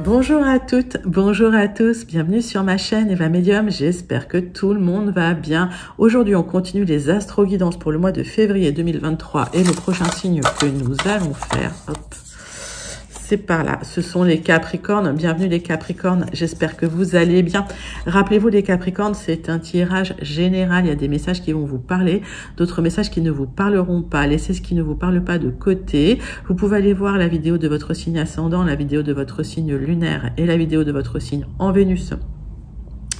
Bonjour à toutes, bonjour à tous, bienvenue sur ma chaîne Eva Medium, j'espère que tout le monde va bien. Aujourd'hui on continue les astro-guidances pour le mois de février 2023 et le prochain signe que nous allons faire, hop, c'est par là, ce sont les Capricornes. Bienvenue les Capricornes, j'espère que vous allez bien. Rappelez-vous les Capricornes, c'est un tirage général, il y a des messages qui vont vous parler, d'autres messages qui ne vous parleront pas. Laissez ce qui ne vous parle pas de côté. Vous pouvez aller voir la vidéo de votre signe ascendant, la vidéo de votre signe lunaire et la vidéo de votre signe en Vénus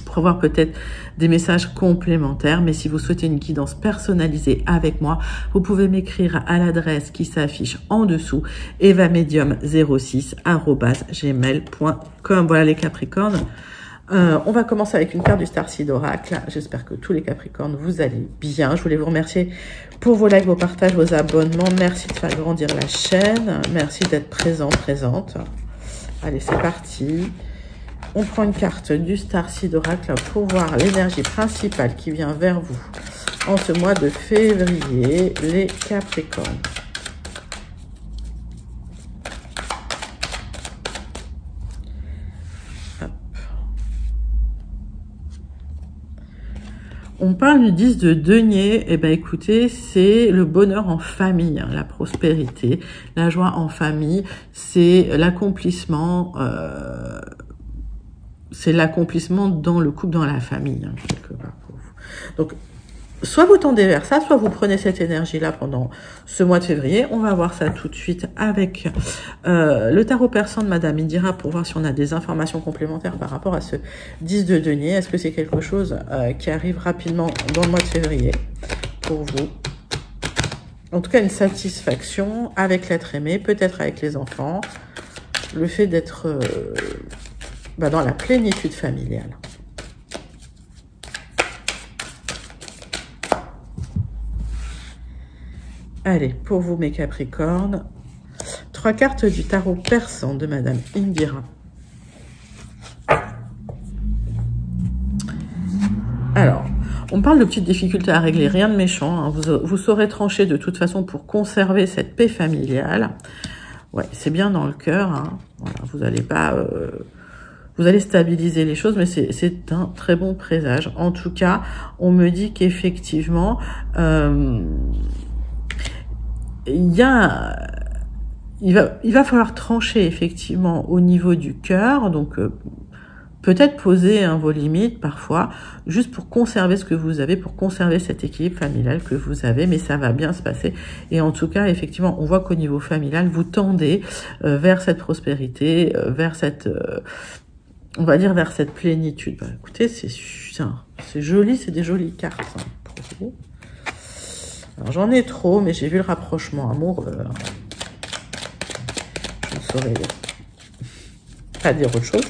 pour avoir peut-être des messages complémentaires. Mais si vous souhaitez une guidance personnalisée avec moi, vous pouvez m'écrire à l'adresse qui s'affiche en dessous, evamedium06@gmail.com. Voilà les Capricornes. On va commencer avec une carte du Starseed Oracle. J'espère que tous les Capricornes, vous allez bien. Je voulais vous remercier pour vos likes, vos partages, vos abonnements. Merci de faire grandir la chaîne. Merci d'être présent, présente. Allez, c'est parti. On prend une carte du Starseed Oracle pour voir l'énergie principale qui vient vers vous en ce mois de février, les Capricornes. Hop. On parle du 10 de denier. Eh bien, écoutez, c'est le bonheur en famille, hein, la prospérité, la joie en famille, c'est l'accomplissement. C'est l'accomplissement dans le couple, dans la famille, hein, quelque part pour vous. Donc, soit vous tendez vers ça, soit vous prenez cette énergie-là pendant ce mois de février. On va voir ça tout de suite avec le tarot persan de Madame Indira pour voir si on a des informations complémentaires par rapport à ce 10 de denier. Est-ce que c'est quelque chose qui arrive rapidement dans le mois de février pour vous? En tout cas, une satisfaction avec l'être aimé, peut-être avec les enfants. Le fait d'être... dans la plénitude familiale. Allez, pour vous mes Capricornes, 3 cartes du tarot persan de Madame Indira. Alors, on parle de petites difficultés à régler, rien de méchant, hein. Vous saurez trancher de toute façon pour conserver cette paix familiale. Ouais, c'est bien dans le cœur, hein. Voilà, vous n'allez pas... Vous allez stabiliser les choses, mais c'est un très bon présage. En tout cas, on me dit qu'effectivement, il va falloir trancher effectivement au niveau du cœur. Donc, peut-être poser vos limites parfois, juste pour conserver ce que vous avez, pour conserver cet équilibre familial que vous avez. Mais ça va bien se passer. Et en tout cas, effectivement, on voit qu'au niveau familial, vous tendez vers cette prospérité, vers cette... on va dire vers cette plénitude. Bah, écoutez, c'est joli, c'est des jolies cartes. Hein, pour vous. Alors j'en ai trop, mais j'ai vu le rapprochement amoureux. Je ne saurais pas dire autre chose.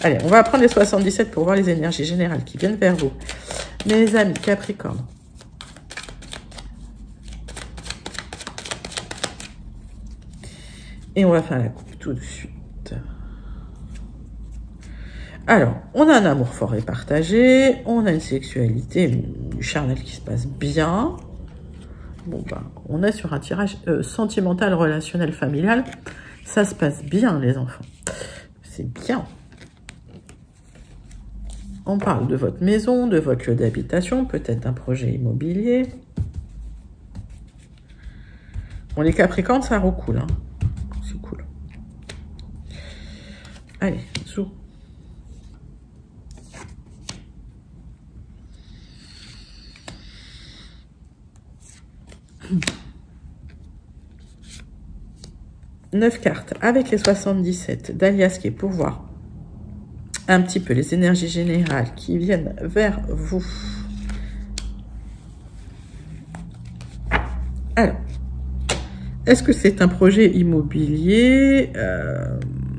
Allez, on va prendre les 77 pour voir les énergies générales qui viennent vers vous. Mes amis Capricorne. Et on va faire la coupe tout de suite. Alors, on a un amour fort et partagé, on a une sexualité charnelle qui se passe bien. Bon, ben, on est sur un tirage sentimental, relationnel, familial. Ça se passe bien, les enfants. C'est bien. On parle de votre maison, de votre lieu d'habitation, peut-être d'un projet immobilier. Bon, les Capricornes, ça recoule, hein. C'est cool. Allez, zou. Neuf cartes avec les 77 d'Alias qui est pour voir un petit peu les énergies générales qui viennent vers vous. Alors, est-ce que c'est un projet immobilier,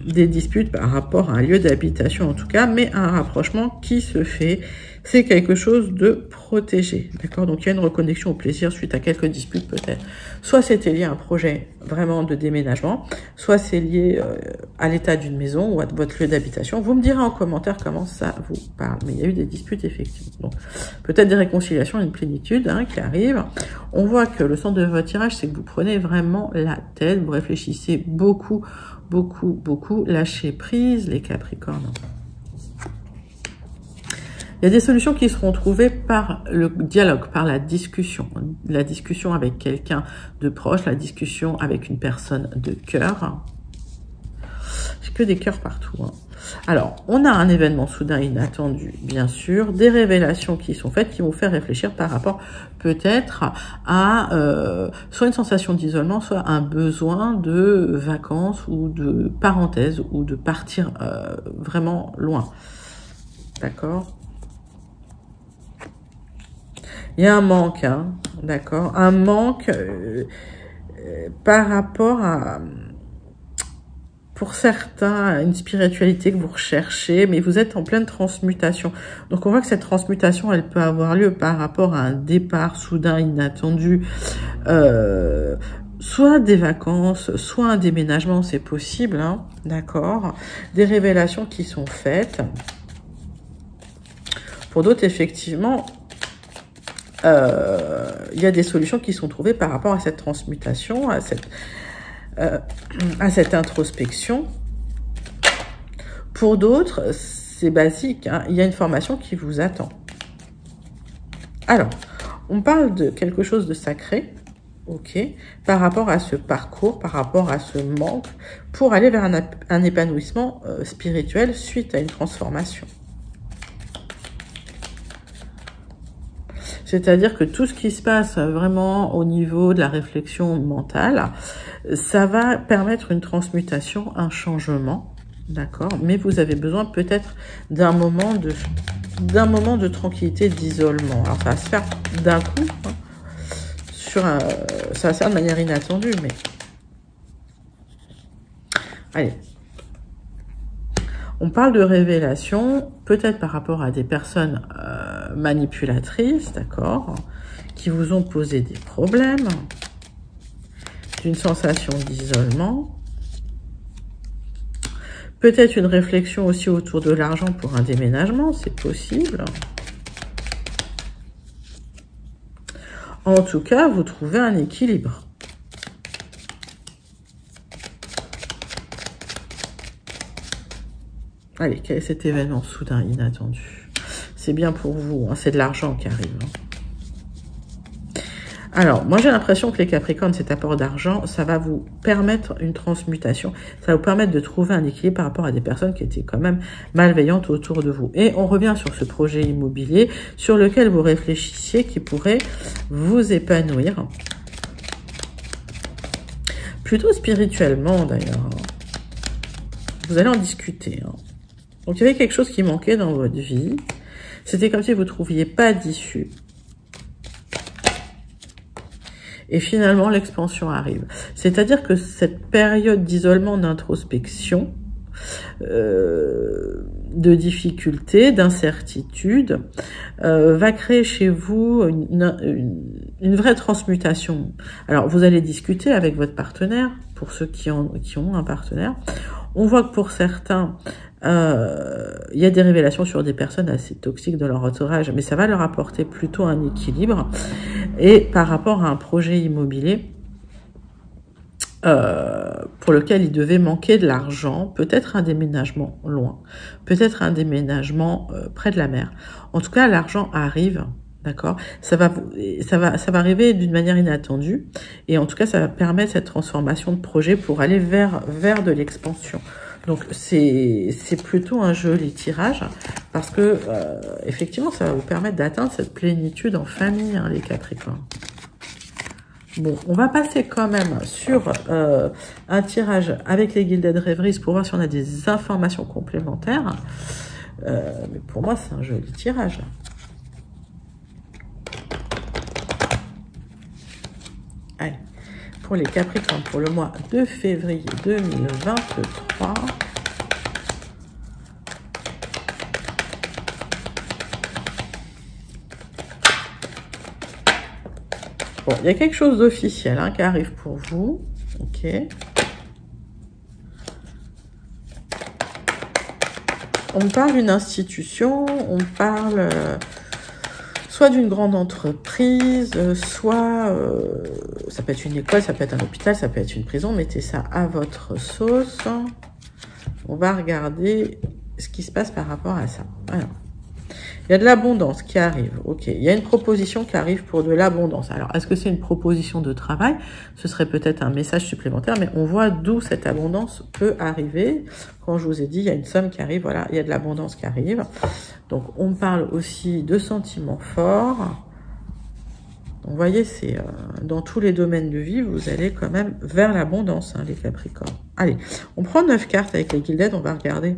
des disputes par rapport à un lieu d'habitation en tout cas, mais un rapprochement qui se fait c'est quelque chose de protégé, d'accord? Donc, il y a une reconnexion au plaisir suite à quelques disputes peut-être. Soit c'était lié à un projet vraiment de déménagement, soit c'est lié à l'état d'une maison ou à votre lieu d'habitation. Vous me direz en commentaire comment ça vous parle. Mais il y a eu des disputes, effectivement. Donc, peut-être des réconciliations, une plénitude qui arrive. On voit que le centre de votre tirage, c'est que vous prenez vraiment la tête, vous réfléchissez beaucoup, beaucoup, beaucoup. Lâchez prise, les Capricornes. Il y a des solutions qui seront trouvées par le dialogue, par la discussion avec quelqu'un de proche, la discussion avec une personne de cœur. J'ai que des cœurs partout. Alors, on a un événement soudain inattendu, bien sûr, des révélations qui sont faites, qui vont faire réfléchir par rapport peut-être à soit une sensation d'isolement, soit un besoin de vacances ou de parenthèse ou de partir vraiment loin. D'accord ? Il y a un manque, d'accord? Un manque par rapport à, pour certains, une spiritualité que vous recherchez, mais vous êtes en pleine transmutation. Donc, on voit que cette transmutation, elle peut avoir lieu par rapport à un départ soudain, inattendu, soit des vacances, soit un déménagement, c'est possible, d'accord? Des révélations qui sont faites. Pour d'autres, effectivement, il y a des solutions qui sont trouvées par rapport à cette transmutation, à cette introspection. Pour d'autres, c'est basique, il y a une formation qui vous attend. Alors, on parle de quelque chose de sacré, ok, par rapport à ce parcours, par rapport à ce manque, pour aller vers un épanouissement spirituel suite à une transformation. C'est-à-dire que tout ce qui se passe vraiment au niveau de la réflexion mentale, ça va permettre une transmutation, un changement, d'accord? Mais vous avez besoin peut-être d'un moment de tranquillité, d'isolement. Alors ça va se faire d'un coup, ça va se faire de manière inattendue, mais allez. On parle de révélation, peut-être par rapport à des personnes manipulatrices, d'accord, qui vous ont posé des problèmes, d'une sensation d'isolement, peut-être une réflexion aussi autour de l'argent pour un déménagement, c'est possible. En tout cas, vous trouvez un équilibre. Allez, quel est cet événement soudain, inattendu? C'est bien pour vous, c'est de l'argent qui arrive. Alors, moi j'ai l'impression que les Capricornes, cet apport d'argent, ça va vous permettre une transmutation. Ça va vous permettre de trouver un équilibre par rapport à des personnes qui étaient quand même malveillantes autour de vous. Et on revient sur ce projet immobilier sur lequel vous réfléchissiez qui pourrait vous épanouir. Plutôt spirituellement d'ailleurs. Vous allez en discuter. Donc, il y avait quelque chose qui manquait dans votre vie. C'était comme si vous ne trouviez pas d'issue. Et finalement, l'expansion arrive. C'est-à-dire que cette période d'isolement, d'introspection, de difficulté, d'incertitude, va créer chez vous une vraie transmutation. Alors, vous allez discuter avec votre partenaire, pour ceux qui ont un partenaire. On voit que pour certains, il y a des révélations sur des personnes assez toxiques de leur entourage, mais ça va leur apporter plutôt un équilibre. Et par rapport à un projet immobilier pour lequel il devait manquer de l'argent, peut-être un déménagement loin, peut-être un déménagement près de la mer. En tout cas, l'argent arrive. D'accord, ça va arriver d'une manière inattendue et en tout cas ça va permettre cette transformation de projet pour aller vers de l'expansion. Donc c'est plutôt un joli tirage parce que effectivement ça va vous permettre d'atteindre cette plénitude en famille, les Capricornes. Bon, on va passer quand même sur un tirage avec les Gilded Rêveries pour voir si on a des informations complémentaires. Mais pour moi c'est un joli tirage. Allez, pour les Capricornes, pour le mois de février 2023. Bon, il y a quelque chose d'officiel qui arrive pour vous. Ok. On parle d'une institution, on parle soit d'une grande entreprise, soit ça peut être une école, ça peut être un hôpital, ça peut être une prison. Mettez ça à votre sauce. On va regarder ce qui se passe par rapport à ça. Alors, il y a de l'abondance qui arrive. Ok, il y a une proposition qui arrive pour de l'abondance. Alors, est-ce que c'est une proposition de travail? Ce serait peut-être un message supplémentaire, mais on voit d'où cette abondance peut arriver. Quand je vous ai dit, il y a une somme qui arrive, voilà, il y a de l'abondance qui arrive. Donc, on parle aussi de sentiments forts. Donc, vous voyez, c'est dans tous les domaines de vie, vous allez quand même vers l'abondance, les Capricornes. Allez, on prend 9 cartes avec les Gilded, on va regarder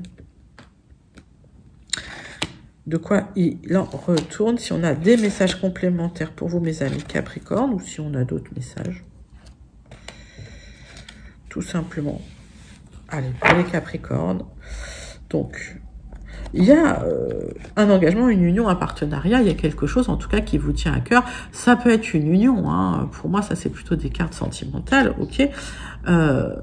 de quoi il en retourne, si on a des messages complémentaires pour vous, mes amis Capricorne, ou si on a d'autres messages. Tout simplement. Allez, pour les Capricornes. Donc, il y a un engagement, une union, un partenariat, il y a quelque chose en tout cas qui vous tient à cœur. Ça peut être une union, pour moi ça c'est plutôt des cartes sentimentales, ok,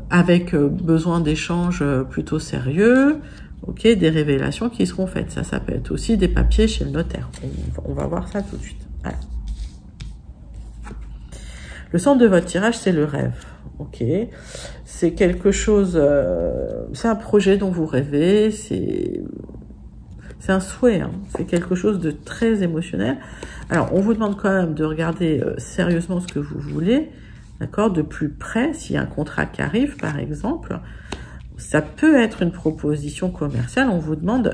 avec besoin d'échanges plutôt sérieux, ok, des révélations qui seront faites. Ça peut être aussi des papiers chez le notaire. On va voir ça tout de suite. Voilà. Le centre de votre tirage, c'est le rêve. Ok, c'est quelque chose, c'est un projet dont vous rêvez, c'est un souhait, c'est quelque chose de très émotionnel. Alors, on vous demande quand même de regarder sérieusement ce que vous voulez, d'accord, de plus près, s'il y a un contrat qui arrive, par exemple. Ça peut être une proposition commerciale, on vous demande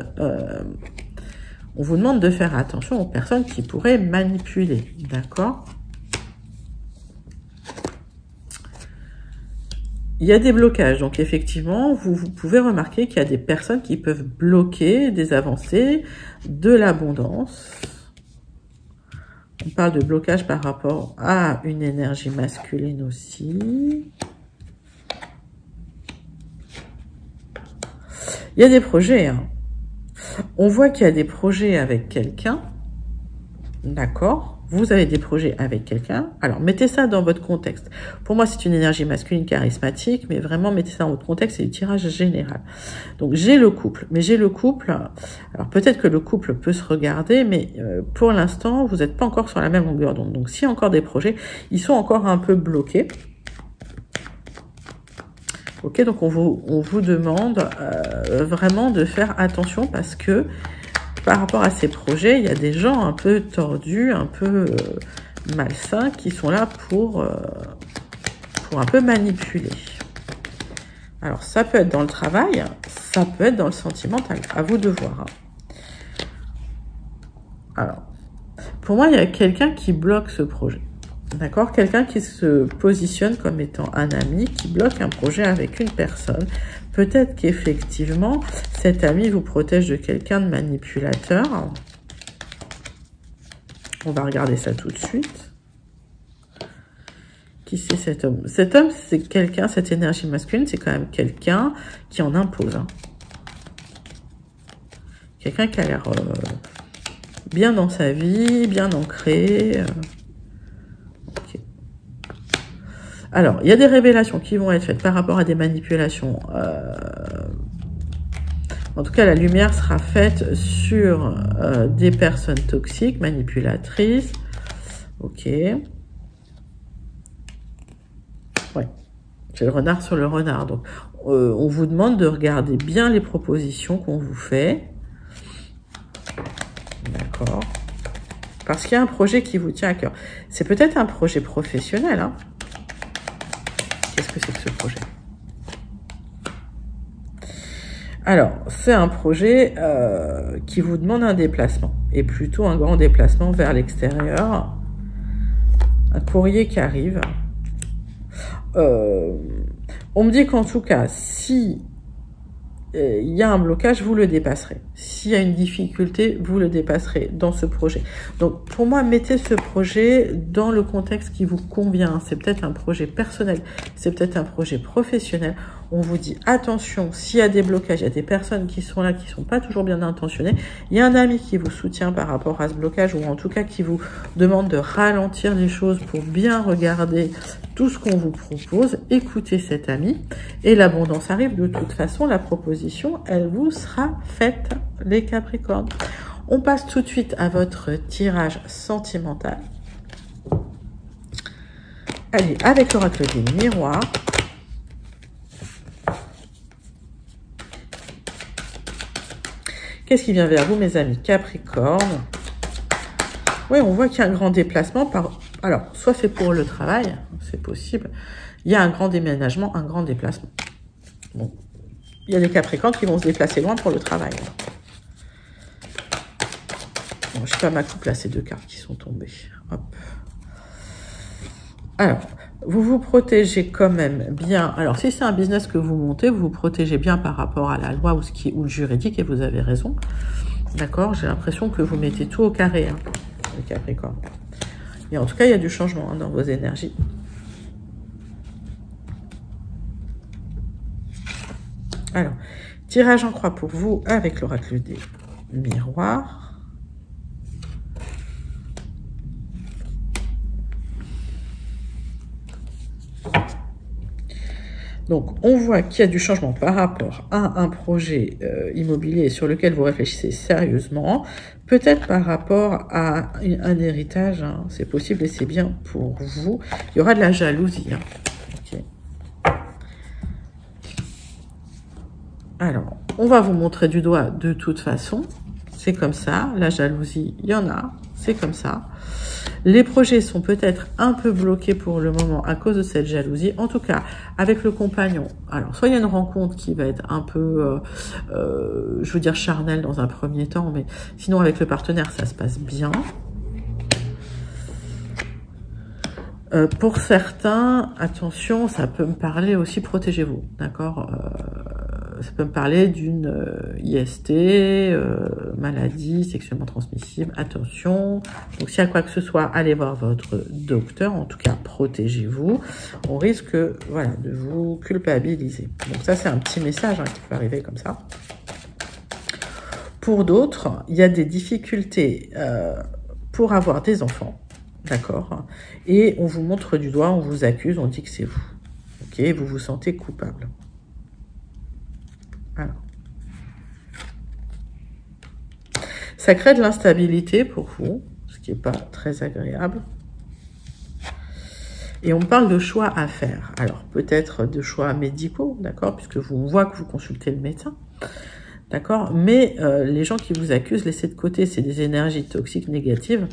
de faire attention aux personnes qui pourraient manipuler, d'accord? Il y a des blocages, donc effectivement, vous pouvez remarquer qu'il y a des personnes qui peuvent bloquer des avancées, de l'abondance. On parle de blocage par rapport à une énergie masculine aussi. Il y a des projets. On voit qu'il y a des projets avec quelqu'un, d'accord? Vous avez des projets avec quelqu'un. Alors, mettez ça dans votre contexte. Pour moi, c'est une énergie masculine charismatique, mais vraiment, mettez ça dans votre contexte, c'est du tirage général. Donc, j'ai le couple. Mais j'ai le couple. Alors, peut-être que le couple peut se regarder, mais pour l'instant, vous n'êtes pas encore sur la même longueur d'onde. Donc, s'il y a encore des projets, ils sont encore un peu bloqués. Ok, donc on vous demande vraiment de faire attention parce que par rapport à ces projets, il y a des gens un peu tordus, un peu malsains qui sont là pour un peu manipuler. Alors, ça peut être dans le travail, ça peut être dans le sentimental. À vous de voir. Alors, pour moi, il y a quelqu'un qui bloque ce projet. D'accord? Quelqu'un qui se positionne comme étant un ami, qui bloque un projet avec une personne. Peut-être qu'effectivement, cet ami vous protège de quelqu'un de manipulateur. On va regarder ça tout de suite. Qui c'est cet homme? Cet homme, c'est quelqu'un, cette énergie masculine, c'est quand même quelqu'un qui en impose. Quelqu'un qui a l'air bien dans sa vie, bien ancré. Alors, il y a des révélations qui vont être faites par rapport à des manipulations. En tout cas, la lumière sera faite sur des personnes toxiques, manipulatrices. Ok. Ouais. J'ai le renard sur le renard. Donc, on vous demande de regarder bien les propositions qu'on vous fait. D'accord. Parce qu'il y a un projet qui vous tient à cœur. C'est peut-être un projet professionnel, Qu'est-ce que c'est que ce projet? Alors, c'est un projet qui vous demande un déplacement, et plutôt un grand déplacement vers l'extérieur. Un courrier qui arrive. On me dit qu'en tout cas, si il y a un blocage, vous le dépasserez. S'il y a une difficulté, vous le dépasserez dans ce projet. Donc, pour moi, mettez ce projet dans le contexte qui vous convient. C'est peut-être un projet personnel, c'est peut-être un projet professionnel. On vous dit attention, s'il y a des blocages, il y a des personnes qui sont là, qui sont pas toujours bien intentionnées. Il y a un ami qui vous soutient par rapport à ce blocage, ou en tout cas qui vous demande de ralentir les choses pour bien regarder tout ce qu'on vous propose. Écoutez cet ami et l'abondance arrive. De toute façon, la proposition, elle vous sera faite, les Capricornes. On passe tout de suite à votre tirage sentimental. Allez, avec l'oracle des miroirs. Qu'est-ce qui vient vers vous, mes amis Capricorne? Oui, on voit qu'il y a un grand déplacement. Alors, soit c'est pour le travail, c'est possible. Il y a un grand déménagement, un grand déplacement. Bon, il y a des Capricornes qui vont se déplacer loin pour le travail. Bon, je sais pas ma coupe là, ces deux cartes qui sont tombées. Hop. Alors, vous vous protégez quand même bien. Alors, si c'est un business que vous montez, vous vous protégez bien par rapport à la loi ou le juridique, et vous avez raison. D'accord? J'ai l'impression que vous mettez tout au carré, hein, les Capricornes. Et en tout cas, il y a du changement hein, dans vos énergies. Alors, tirage en croix pour vous avec l'oracle des miroirs. Donc, on voit qu'il y a du changement par rapport à un projet immobilier sur lequel vous réfléchissez sérieusement. Peut-être par rapport à un héritage, hein, c'est possible et c'est bien pour vous. Il y aura de la jalousie. Hein. Okay. Alors, on va vous montrer du doigt de toute façon. C'est comme ça. La jalousie, il y en a. C'est comme ça. Les projets sont peut-être un peu bloqués pour le moment à cause de cette jalousie. En tout cas, avec le compagnon, alors soit il y a une rencontre qui va être un peu, je veux dire charnelle dans un premier temps, mais sinon avec le partenaire, ça se passe bien. Pour certains, attention, ça peut me parler aussi, protégez-vous, d'accord? Ça peut me parler d'une IST, maladie sexuellement transmissible, attention. Donc, s'il y a quoi que ce soit, allez voir votre docteur, en tout cas, protégez-vous. On risque, voilà, de vous culpabiliser. Donc, ça, c'est un petit message hein, qui peut arriver comme ça. Pour d'autres, il y a des difficultés pour avoir des enfants. D'accord. Et on vous montre du doigt, on vous accuse, on dit que c'est vous. Ok, vous vous sentez coupable. Alors. Ça crée de l'instabilité pour vous, ce qui n'est pas très agréable. Et on parle de choix à faire. Alors, peut-être de choix médicaux, d'accord, puisque on voit que vous consultez le médecin. D'accord. Mais les gens qui vous accusent, laissez de côté, c'est des énergies toxiques négatives.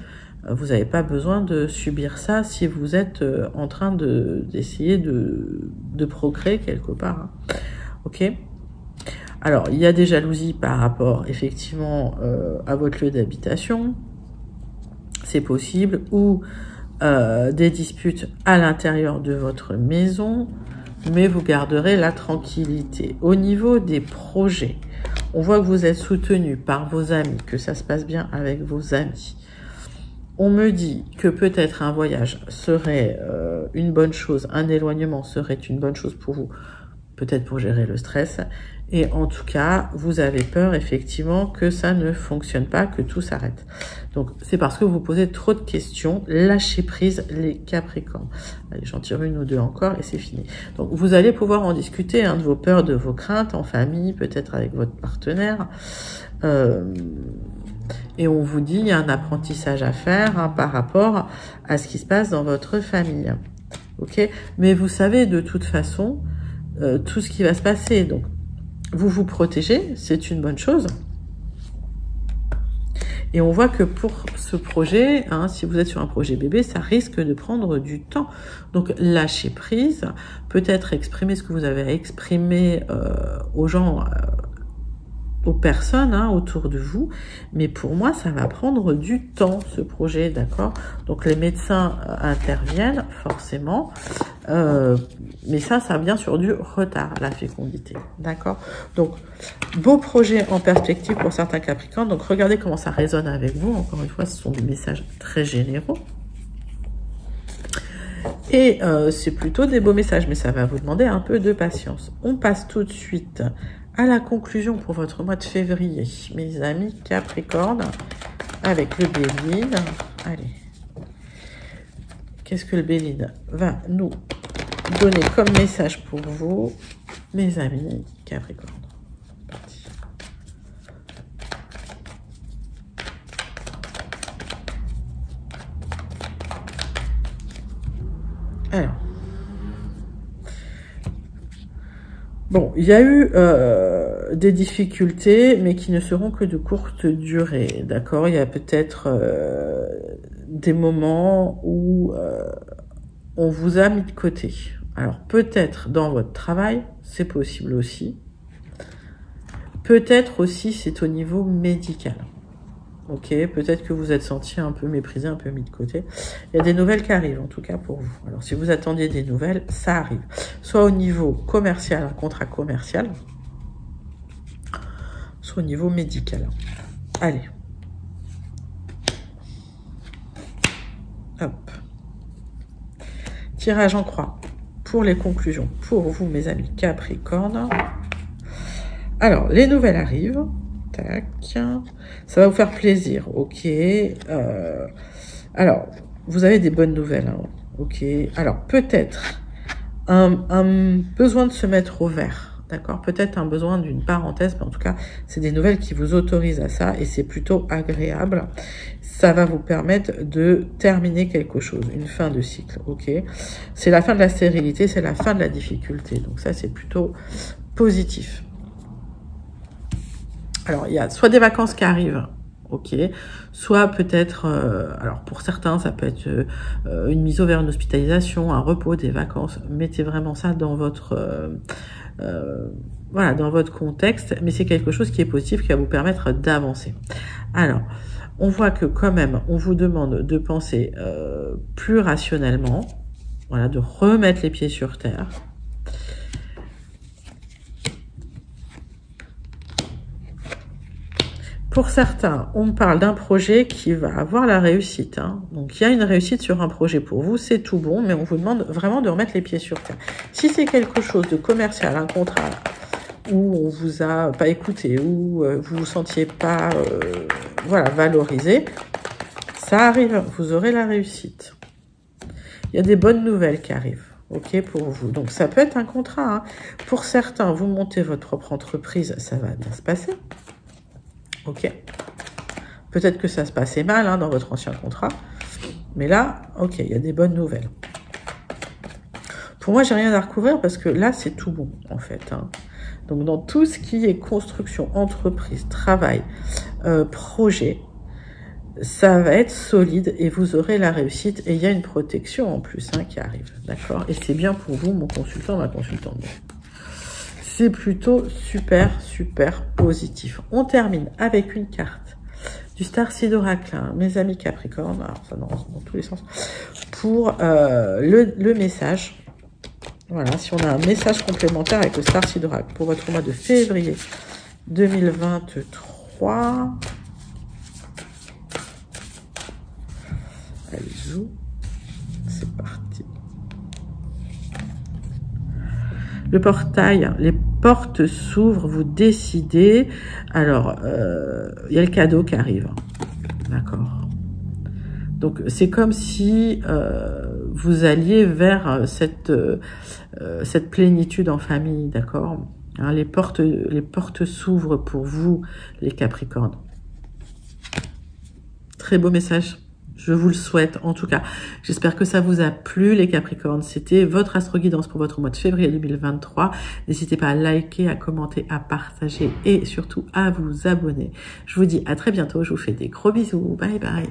Vous n'avez pas besoin de subir ça si vous êtes en train d'essayer de procréer quelque part. Hein. Ok. Alors, il y a des jalousies par rapport, effectivement, à votre lieu d'habitation. C'est possible. Ou des disputes à l'intérieur de votre maison. Mais vous garderez la tranquillité. Au niveau des projets, on voit que vous êtes soutenu par vos amis, que ça se passe bien avec vos amis. On me dit que peut-être un voyage serait une bonne chose, un éloignement serait une bonne chose pour vous, peut-être pour gérer le stress. Et en tout cas, vous avez peur effectivement que ça ne fonctionne pas, que tout s'arrête. Donc, c'est parce que vous posez trop de questions. Lâchez prise les Capricornes. Allez, j'en tire une ou deux encore et c'est fini. Donc, vous allez pouvoir en discuter hein, de vos peurs, de vos craintes en famille, peut-être avec votre partenaire. Et on vous dit, il y a un apprentissage à faire hein, par rapport à ce qui se passe dans votre famille. Ok? Mais vous savez de toute façon tout ce qui va se passer. Donc, vous vous protégez, c'est une bonne chose. Et on voit que pour ce projet, hein, si vous êtes sur un projet bébé, ça risque de prendre du temps. Donc, lâchez prise, peut-être exprimer ce que vous avez à exprimer aux gens, aux personnes hein, autour de vous. Mais pour moi, ça va prendre du temps, ce projet, d'accord? Donc, les médecins interviennent, forcément. Mais ça vient sur du retard, la fécondité, d'accord? Donc, beau projet en perspective pour certains Capricornes. Donc, regardez comment ça résonne avec vous. Encore une fois, ce sont des messages très généraux. Et c'est plutôt des beaux messages, mais ça va vous demander un peu de patience. On passe tout de suite à la conclusion pour votre mois de février, mes amis Capricorne, avec le Béline. Allez, qu'est-ce que le Béline va nous donner comme message pour vous, mes amis Capricorne? Parti. Alors, bon, il y a eu des difficultés, mais qui ne seront que de courte durée, d'accord? Il y a peut-être des moments où on vous a mis de côté. Alors, peut-être dans votre travail, c'est possible aussi. Peut-être aussi, c'est au niveau médical. Ok, peut-être que vous êtes senti un peu méprisé, un peu mis de côté. Il y a des nouvelles qui arrivent, en tout cas pour vous. Alors, si vous attendiez des nouvelles, ça arrive. Soit au niveau commercial, un contrat commercial, soit au niveau médical. Allez. Hop. Tirage en croix pour les conclusions. Pour vous, mes amis Capricorne. Alors, les nouvelles arrivent. Tac. Ça va vous faire plaisir, ok. Alors, vous avez des bonnes nouvelles, hein, ok. Alors, peut-être un besoin de se mettre au vert, d'accord. Peut-être un besoin d'une parenthèse, mais en tout cas, c'est des nouvelles qui vous autorisent à ça et c'est plutôt agréable. Ça va vous permettre de terminer quelque chose, une fin de cycle, ok. C'est la fin de la stérilité, c'est la fin de la difficulté, donc ça, c'est plutôt positif. Alors, il y a soit des vacances qui arrivent, ok, soit peut-être, alors pour certains, ça peut être une mise au vert, une hospitalisation, un repos, des vacances. Mettez vraiment ça dans votre, voilà, dans votre contexte, mais c'est quelque chose qui est positif, qui va vous permettre d'avancer. Alors, on voit que quand même, on vous demande de penser plus rationnellement, voilà, de remettre les pieds sur terre. Pour certains, on parle d'un projet qui va avoir la réussite, hein. Donc, il y a une réussite sur un projet pour vous, c'est tout bon, mais on vous demande vraiment de remettre les pieds sur terre. Si c'est quelque chose de commercial, un contrat, où on vous a pas écouté, où vous vous sentiez pas voilà, valorisé, ça arrive, vous aurez la réussite. Il y a des bonnes nouvelles qui arrivent, ok, pour vous. Donc, ça peut être un contrat, hein. Pour certains, vous montez votre propre entreprise, ça va bien se passer. Ok. Peut-être que ça se passait mal hein, dans votre ancien contrat. Mais là, ok, il y a des bonnes nouvelles. Pour moi, j'ai rien à recouvrir parce que là, c'est tout bon, en fait. Hein. Donc, dans tout ce qui est construction, entreprise, travail, projet, ça va être solide et vous aurez la réussite. Et il y a une protection en plus hein, qui arrive. D'accord? Et c'est bien pour vous, mon consultant, ma consultante. C'est plutôt super, super positif. On termine avec une carte du Starseed Oracle, hein, mes amis Capricorne, alors ça dans tous les sens, pour le message. Voilà, si on a un message complémentaire avec le Starseed Oracle pour votre mois de février 2023. Allez, joue. C'est parti. Le portail, les portes s'ouvrent, vous décidez. Alors, il y a le cadeau qui arrive. D'accord. Donc, c'est comme si vous alliez vers cette plénitude en famille, d'accord, hein, les portes s'ouvrent pour vous, les Capricornes. Très beau message. Je vous le souhaite, en tout cas. J'espère que ça vous a plu, les Capricornes. C'était votre astro-guidance pour votre mois de février 2023. N'hésitez pas à liker, à commenter, à partager et surtout à vous abonner. Je vous dis à très bientôt. Je vous fais des gros bisous. Bye bye.